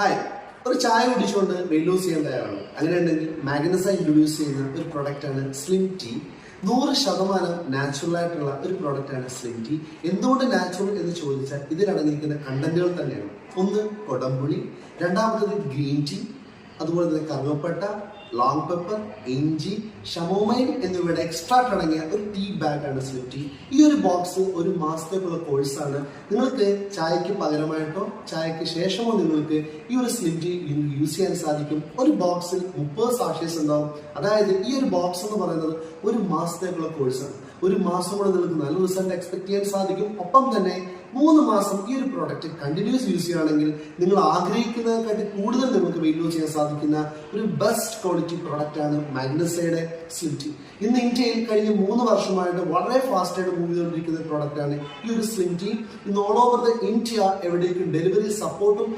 Hi, ഒരു ചായ കുടിച്ചുകൊണ്ട് weight loss ചെയ്യേണ്ടതാണ്. അങ്ങനെയുണ്ടെങ്കിൽ മാഗ്നസ ഇൻട്രൊഡ്യൂസ് ചെയ്യുന്ന ഒരു പ്രൊഡക്റ്റാണ് സ്ലിം ടീ. 100% നാച്ചുറൽ ആയിട്ടുള്ള ഒരു പ്രൊഡക്റ്റാണ് സ്ലിം ടീ. എന്തുകൊണ്ട് നാച്ചുറൽ എന്ന് ചോദിച്ചാൽ ഇതിലടങ്ങിയിരിക്കുന്ന കണ്ടന്റുകൾ തന്നെയാണ്. ഒന്ന് കൊടംപുളി, രണ്ടാമത്തത് ഗ്രീൻ ടീ, അതുപോലെ തന്നെ കറുവപ്പട്ട, ലോങ് പെപ്പർ, ഇഞ്ചി, ഷമോമൈൻ എന്നിവയുടെ എക്സ്ട്രാക്ട് അടങ്ങിയ ഒരു ടീ ബാഗാണ് സ്ലിം ടീ. ഈ ഒരു ബോക്സ് ഒരു മാസത്തേക്കുള്ള കോഴ്സാണ്. നിങ്ങൾക്ക് ചായക്ക് പകരമായിട്ടോ ചായക്ക് ശേഷമോ നിങ്ങൾക്ക് ഈ ഒരു സ്ലിം ടീ യൂസ് ചെയ്യാൻ സാധിക്കും. ഒരു ബോക്സിൽ 30 സാഷേസ് ഉണ്ടാവും. അതായത് ഈ ഒരു ബോക്സ് എന്ന് പറയുന്നത് ഒരു മാസത്തേക്കുള്ള കോഴ്സാണ്. ഒരു മാസം കൂടെ നിങ്ങൾക്ക് നല്ല റിസൾട്ട് എക്സ്പെക്ട് ചെയ്യാൻ സാധിക്കും. ഒപ്പം തന്നെ 3 മാസം ഈ ഒരു പ്രോഡക്റ്റ് കണ്ടിന്യൂസ് യൂസ് ചെയ്യുകയാണെങ്കിൽ നിങ്ങൾ ആഗ്രഹിക്കുന്നതിനെക്കാട്ടി കൂടുതൽ നിങ്ങൾക്ക് വെയിറ്റ് ലോസ് ചെയ്യാൻ സാധിക്കുന്ന ഒരു ബെസ്റ്റ് ക്വാളിറ്റി പ്രോഡക്റ്റ് ആണ് മാഗ്നസയുടെ സ്ലിം ടീ. ഇന്ന് ഇന്ത്യയിൽ കഴിഞ്ഞ 3 വർഷമായിട്ട് വളരെ ഫാസ്റ്റ് ആയിട്ട് മൂവ് ചെയ്തുകൊണ്ടിരിക്കുന്ന പ്രോഡക്റ്റ് ആണ് ഈ ഒരു സ്ലിം ടീ. ഇന്ന് ഓൾ ഓവർ ദ ഇന്ത്യ എവിടേക്കും ഡെലിവറി സപ്പോർട്ടും